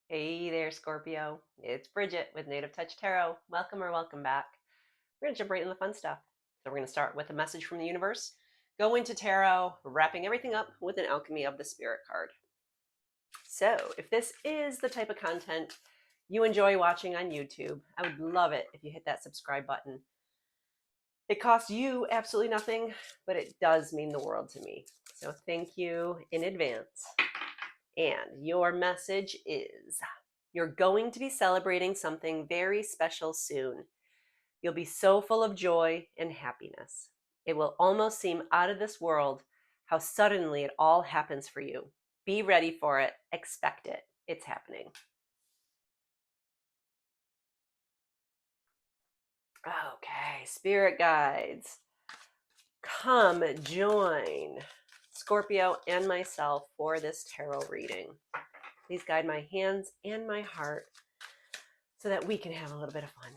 Hey there, Scorpio. It's Bridget with Native Touch Tarot. Welcome or welcome back. We're going to jump right into the fun stuff. So, we're going to start with a message from the universe, go into tarot, wrapping everything up with an Alchemy of the Spirit card. So, if this is the type of content you enjoy watching on YouTube, I would love it if you hit that subscribe button. It costs you absolutely nothing, but it does mean the world to me. So, thank you in advance. And your message is: you're going to be celebrating something very special soon. You'll be so full of joy and happiness. It will almost seem out of this world how suddenly it all happens for you. Be ready for it. Expect it. It's happening. Okay, spirit guides, come join Scorpio and myself for this tarot reading. Please guide my hands and my heart so that we can have a little bit of fun.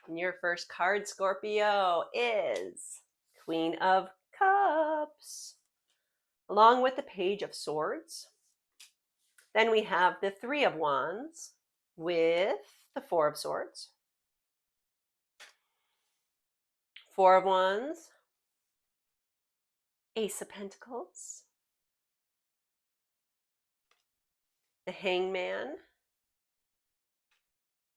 And your first card, Scorpio, is Queen of Cups, along with the Page of Swords. Then we have the Three of Wands with the Four of Swords, Four of Wands, Ace of Pentacles, the Hangman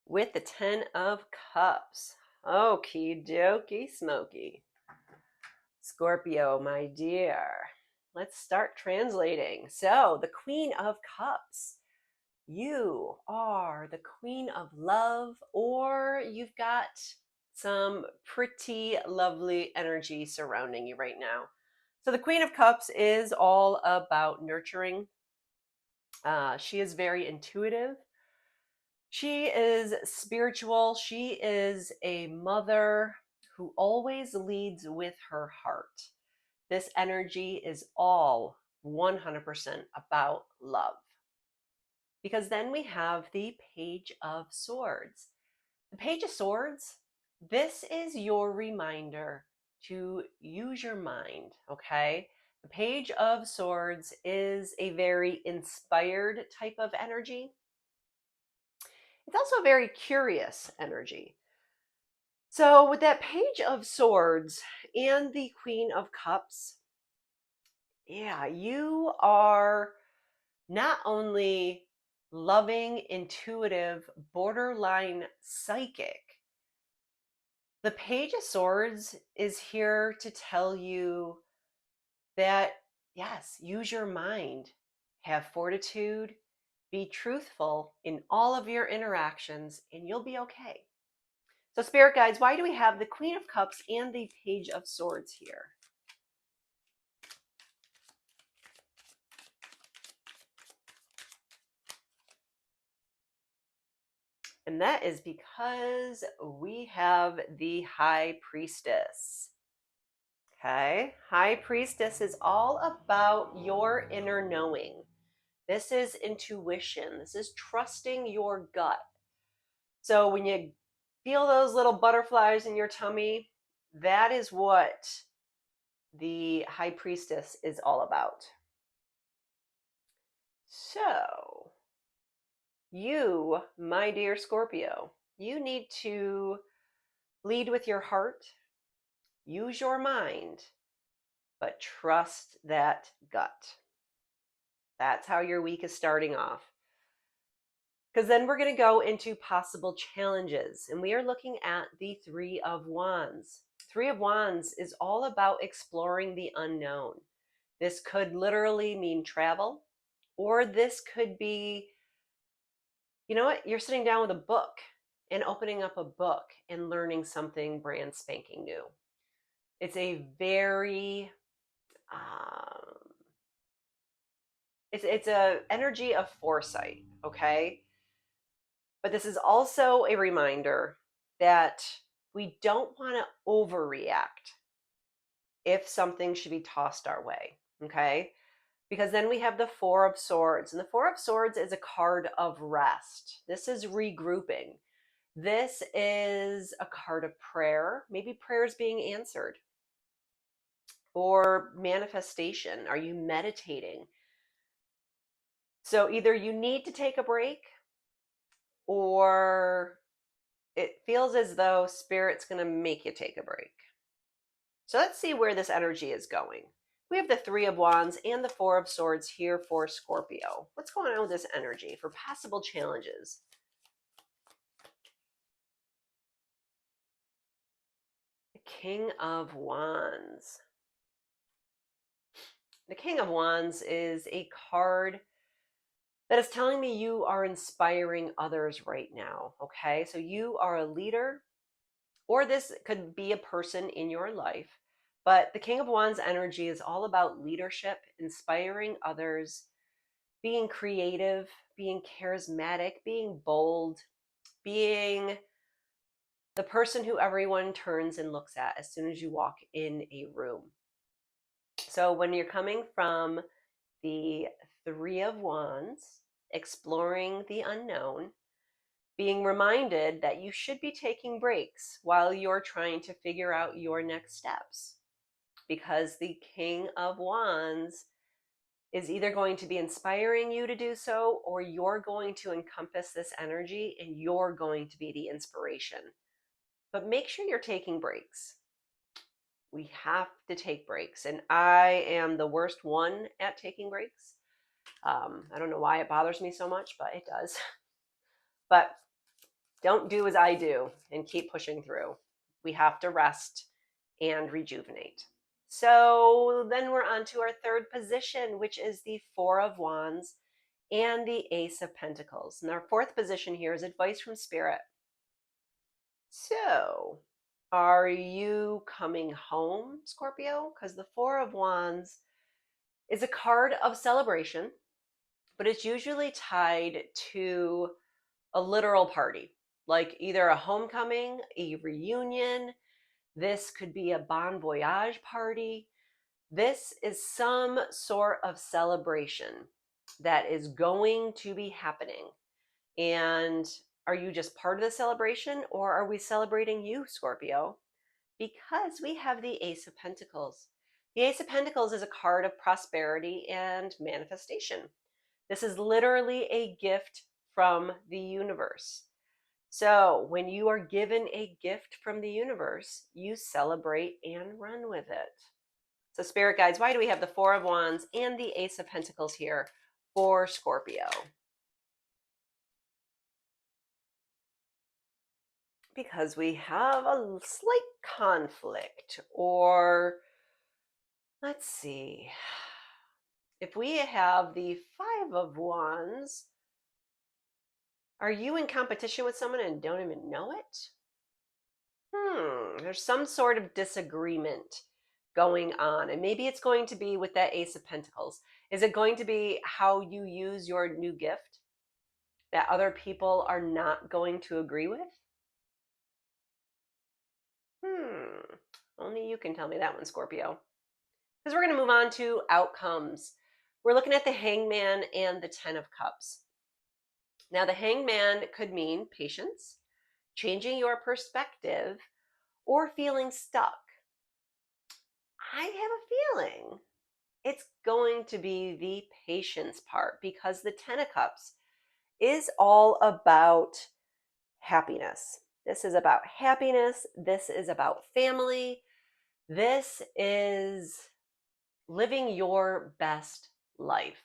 with the Ten of Cups. Okie dokie smoky. Scorpio, my dear, let's start translating. So, the Queen of Cups. You are the Queen of Love, or you've got some pretty lovely energy surrounding you right now. So, the Queen of Cups is all about nurturing. She is very intuitive. She is spiritual. She is a mother who always leads with her heart. This energy is all 100% about love. Because then we have the Page of Swords. The Page of Swords, this is your reminder to use your mind, okay? The Page of Swords is a very inspired type of energy. It's also a very curious energy. So, with that Page of Swords and the Queen of Cups, yeah, you are not only loving, intuitive, borderline psychic. The Page of Swords is here to tell you that, yes, use your mind, have fortitude, be truthful in all of your interactions, and you'll be okay. So, Spirit Guides, why do we have the Queen of Cups and the Page of Swords here? And that is because we have the High Priestess. Okay, High Priestess is all about your inner knowing. This is intuition. This is trusting your gut. So when you feel those little butterflies in your tummy, that is what the High Priestess is all about. So, you, my dear Scorpio, you need to lead with your heart, use your mind, but trust that gut. That's how your week is starting off. Because then we're going to go into possible challenges. And we are looking at the Three of Wands. Three of Wands is all about exploring the unknown. This could literally mean travel, or this could be, you know what, you're sitting down with a book and opening up a book and learning something brand spanking new. It's a very um, it's a energy of foresight, okay? But this is also a reminder that we don't want to overreact if something should be tossed our way, okay? Because then we have the Four of Swords, and the Four of Swords is a card of rest. This is regrouping. This is a card of prayer. Maybe prayer is being answered, or manifestation. Are you meditating? So either you need to take a break, or it feels as though Spirit's going to make you take a break. So let's see where this energy is going. We have the Three of Wands and the Four of Swords here for Scorpio. What's going on with this energy for possible challenges? The King of Wands. The King of Wands is a card that is telling me you are inspiring others right now. Okay, so you are a leader, or this could be a person in your life. But the King of Wands energy is all about leadership, inspiring others, being creative, being charismatic, being bold, being the person who everyone turns and looks at as soon as you walk in a room. So when you're coming from the Three of Wands, exploring the unknown, being reminded that you should be taking breaks while you're trying to figure out your next steps. Because the King of Wands is either going to be inspiring you to do so, or you're going to encompass this energy and you're going to be the inspiration. But make sure you're taking breaks. We have to take breaks. And I am the worst one at taking breaks. I don't know why it bothers me so much, but it does. But don't do as I do and keep pushing through. We have to rest and rejuvenate. So then we're on to our third position, which is the Four of Wands and the Ace of Pentacles. And our fourth position here is advice from Spirit. So, are you coming home, Scorpio? Because the Four of Wands is a card of celebration, but it's usually tied to a literal party, like either a homecoming, a reunion. This could be a bon voyage party. This is some sort of celebration that is going to be happening. And are you just part of the celebration, or are we celebrating you, Scorpio? Because we have the Ace of Pentacles. The Ace of Pentacles is a card of prosperity and manifestation. This is literally a gift from the universe. So when you are given a gift from the universe, you celebrate and run with it. So Spirit Guides, why do we have the Four of Wands and the Ace of Pentacles here for Scorpio? Because we have a slight conflict, or let's see. If we have the Five of Wands, are you in competition with someone and don't even know it? There's some sort of disagreement going on. And maybe it's going to be with that Ace of Pentacles. Is it going to be how you use your new gift that other people are not going to agree with? Only you can tell me that one, Scorpio. Because we're going to move on to outcomes. We're looking at the Hangman and the Ten of Cups. Now, the Hangman could mean patience, changing your perspective, or feeling stuck. I have a feeling it's going to be the patience part, because the Ten of Cups is all about happiness. This is about happiness. This is about family. This is living your best life.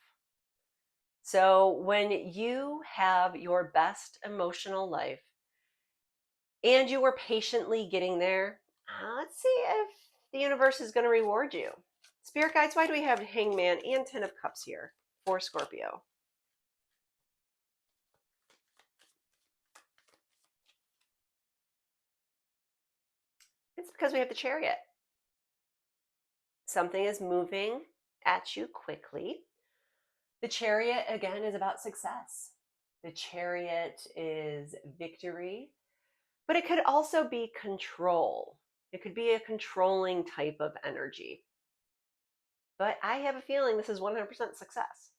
So when you have your best emotional life and you are patiently getting there, let's see if the universe is going to reward you. Spirit Guides, why do we have Hangman and Ten of Cups here for Scorpio? It's because we have the Chariot. Something is moving at you quickly. The Chariot, again, is about success. The Chariot is victory, but it could also be control. It could be a controlling type of energy. But I have a feeling this is 100% success.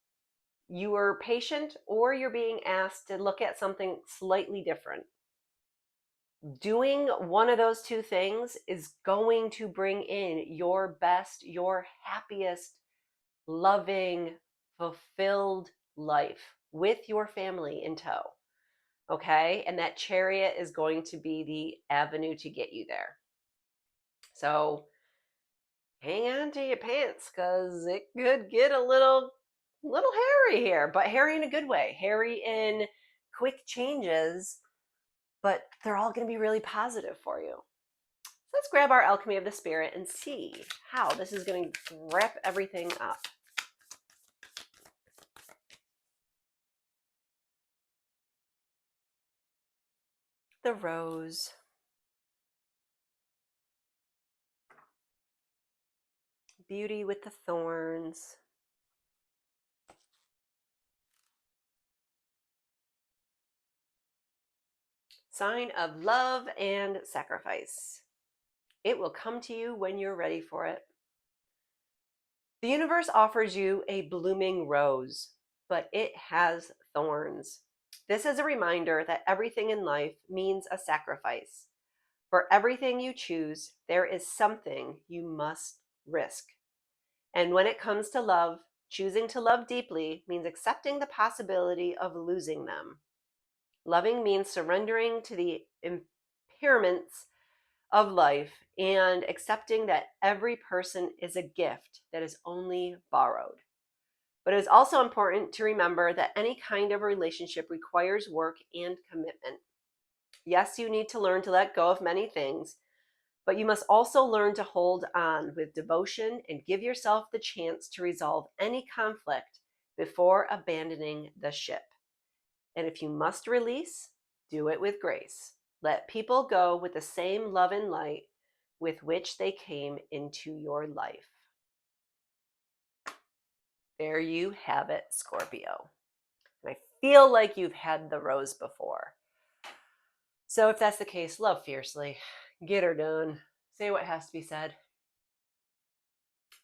You are patient, or you're being asked to look at something slightly different. Doing one of those two things is going to bring in your best, your happiest, loving, fulfilled life with your family in tow. Okay. And that chariot is going to be the avenue to get you there. So hang on to your pants because it could get a little hairy here, but hairy in a good way. Hairy in quick changes, but they're all going to be really positive for you. So let's grab our alchemy of the spirit and see how this is going to wrap everything up. The rose. Beauty with the thorns. Sign of love and sacrifice. It will come to you when you're ready for it. The universe offers you a blooming rose, but it has thorns. This is a reminder that everything in life means a sacrifice. For everything you choose, there is something you must risk. And when it comes to love, choosing to love deeply means accepting the possibility of losing them. Loving means surrendering to the impairments of life and accepting that every person is a gift that is only borrowed. But it is also important to remember that any kind of relationship requires work and commitment. Yes, you need to learn to let go of many things, but you must also learn to hold on with devotion and give yourself the chance to resolve any conflict before abandoning the ship. And if you must release, do it with grace. Let people go with the same love and light with which they came into your life. There you have it, Scorpio. And I feel like you've had the rose before. So if that's the case, love fiercely. Get her done. Say what has to be said.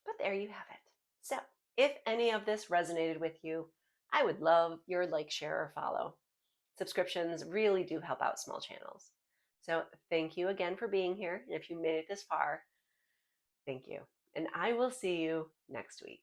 But there you have it. So if any of this resonated with you, I would love your like, share, or follow. Subscriptions really do help out small channels. So thank you again for being here. And if you made it this far, thank you. And I will see you next week.